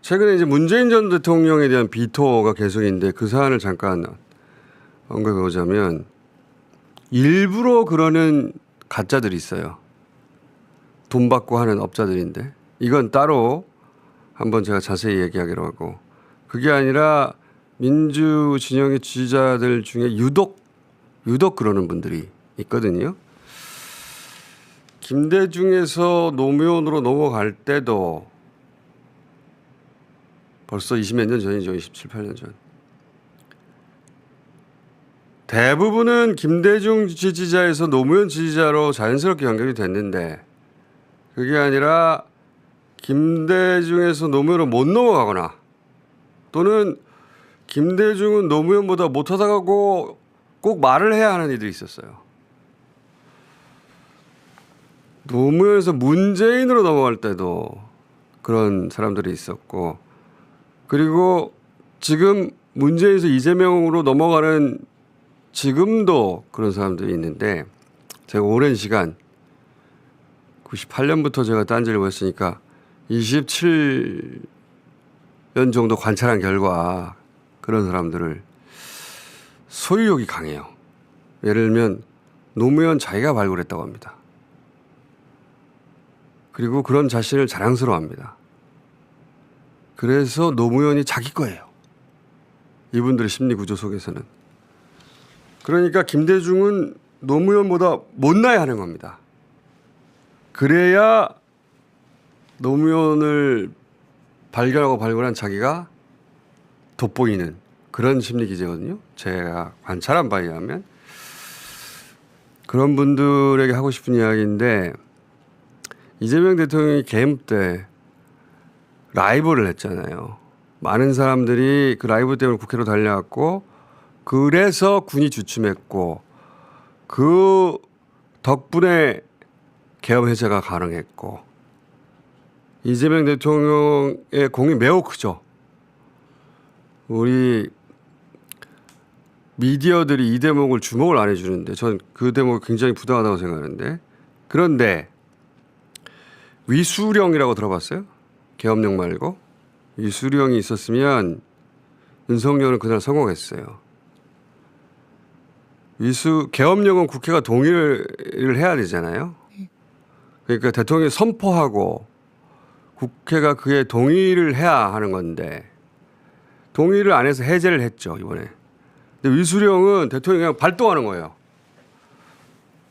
최근에 이제 문재인 전 대통령에 대한 비토가 계속인데 그 사안을 잠깐 언급해 보자면 일부러 그러는 가짜들이 있어요. 돈 받고 하는 업자들인데 이건 따로 한번 제가 자세히 얘기하기로 하고 그게 아니라 민주 진영의 지지자들 중에 유독 그러는 분들이 있거든요. 김대중에서 노무현으로 넘어갈 때도 벌써 20몇 년 전이죠. 27, 8년 전. 대부분은 김대중 지지자에서 노무현 지지자로 자연스럽게 연결이 됐는데 그게 아니라 김대중에서 노무현으로 못 넘어가거나 또는 김대중은 노무현보다 못하다고 꼭 말을 해야 하는 이들이 있었어요. 노무현에서 문재인으로 넘어갈 때도 그런 사람들이 있었고 그리고 지금 문재인에서 이재명으로 넘어가는 지금도 그런 사람들이 있는데 제가 오랜 시간 98년부터 제가 딴지를 했으니까 27년 정도 관찰한 결과 그런 사람들을 소유욕이 강해요. 예를 들면 노무현 자기가 발굴했다고 합니다. 그리고 그런 자신을 자랑스러워합니다. 그래서 노무현이 자기 거예요. 이분들의 심리 구조 속에서는. 그러니까 김대중은 노무현보다 못나야 하는 겁니다. 그래야 노무현을 발견하고 발굴한 자기가 돋보이는 그런 심리 기제거든요. 제가 관찰한 바에 의하면. 그런 분들에게 하고 싶은 이야기인데 이재명 대통령이 개임 때 라이브를 했잖아요. 많은 사람들이 그 라이브 때문에 국회로 달려왔고 그래서 군이 주춤했고 그 덕분에 계엄 해제가 가능했고 이재명 대통령의 공이 매우 크죠. 우리 미디어들이 이 대목을 주목을 안 해주는데 전 그 대목이 굉장히 부당하다고 생각하는데 그런데 위수령이라고 들어봤어요? 계엄령 말고 위수령이 있었으면 윤석열은 그날 성공했어요. 계엄령은 국회가 동의를 해야 되잖아요. 그러니까 대통령이 선포하고 국회가 그에 동의를 해야 하는 건데 동의를 안 해서 해제를 했죠 이번에. 근데 위수령은 대통령이 그냥 발동하는 거예요.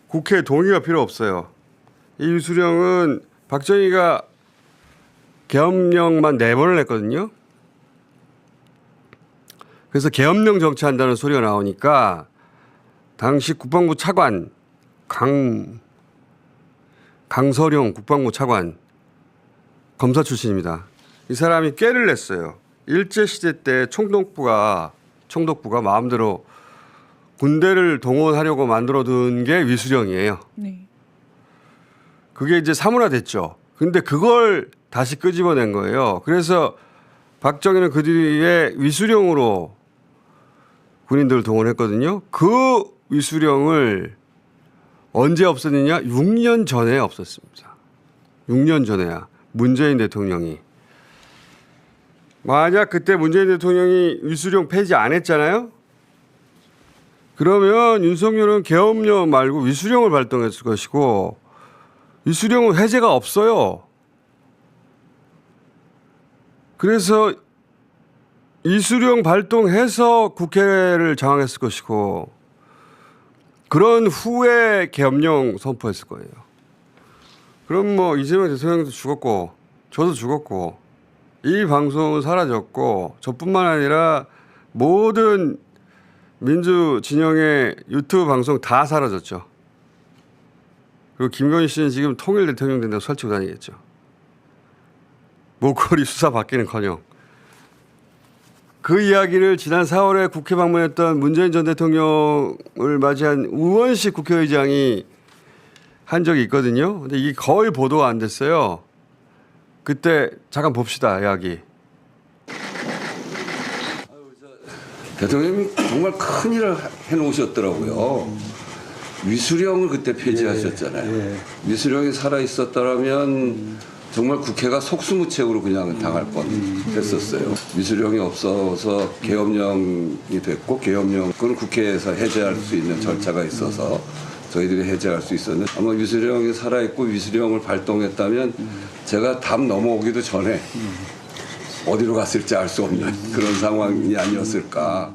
국회 동의가 필요 없어요. 이 위수령은 박정희가 계엄령만 4번을 했거든요. 그래서 계엄령 정치한다는 소리가 나오니까 당시 국방부 차관 강서룡 국방부 차관 검사 출신입니다. 이 사람이 꾀를 냈어요. 일제시대 때 총독부가 마음대로 군대를 동원하려고 만들어둔 게 위수령이에요. 네. 그게 이제 사문화됐죠. 근데 그걸 다시 끄집어낸 거예요. 그래서 박정희는 그 뒤에 위수령으로 군인들을 동원했거든요. 그 위수령을 언제 없었느냐? 6년 전에 없었습니다. 6년 전에야 문재인 대통령이. 만약 그때 문재인 대통령이 위수령 폐지 안 했잖아요. 그러면 윤석열은 계엄령 말고 위수령을 발동했을 것이고 위수령은 해제가 없어요. 그래서 위수령 발동해서 국회를 장악했을 것이고 그런 후에 계엄령 선포했을 거예요. 그럼 뭐 이재명 대통령도 죽었고 저도 죽었고 이 방송은 사라졌고 저뿐만 아니라 모든 민주 진영의 유튜브 방송 다 사라졌죠. 그리고 김건희 씨는 지금 통일 대통령 된다고 설치고 다니겠죠. 목걸이 수사 받기는커녕. 그 이야기를 지난 4월에 국회 방문했던 문재인 전 대통령을 맞이한 우원식 국회의장이 한 적이 있거든요. 근데 이게 거의 보도가 안 됐어요. 그때 잠깐 봅시다, 이야기. 대통령이 정말 큰 일을 해놓으셨더라고요. 위수령을 그때 폐지하셨잖아요. 위수령이 살아있었다면 정말 국회가 속수무책으로 그냥 당할 뻔했었어요. 미수령이 없어서 계엄령이 됐고 계엄령 그건 국회에서 해제할 수 있는 절차가 있어서 저희들이 해제할 수 있었는데 아마 미수령이 살아있고 미수령을 발동했다면 제가 담 넘어오기도 전에 어디로 갔을지 알 수 없는 그런 상황이 아니었을까.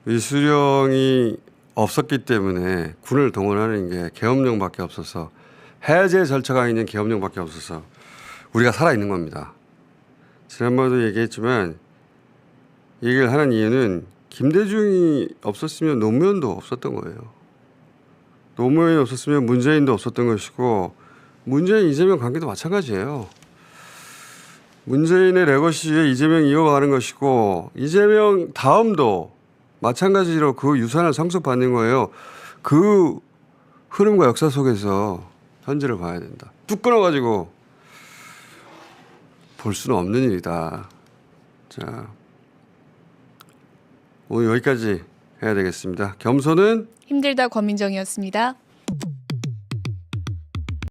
미수령이 없었기 때문에 군을 동원하는 게 계엄령밖에 없어서 해제 절차가 있는 계엄령밖에 없어서 우리가 살아있는 겁니다. 지난번에도 얘기했지만 얘기를 하는 이유는 김대중이 없었으면 노무현도 없었던 거예요. 노무현이 없었으면 문재인도 없었던 것이고 문재인 이재명 관계도 마찬가지예요. 문재인의 레거시에 이재명이 이어가는 것이고 이재명 다음도 마찬가지로 그 유산을 상속받는 거예요. 그 흐름과 역사 속에서 현재를 봐야 된다. 뚝 끊어가지고 볼 수는 없는 일이다. 자, 오늘 여기까지 해야 되겠습니다. 겸손은 힘들다 권민정이었습니다.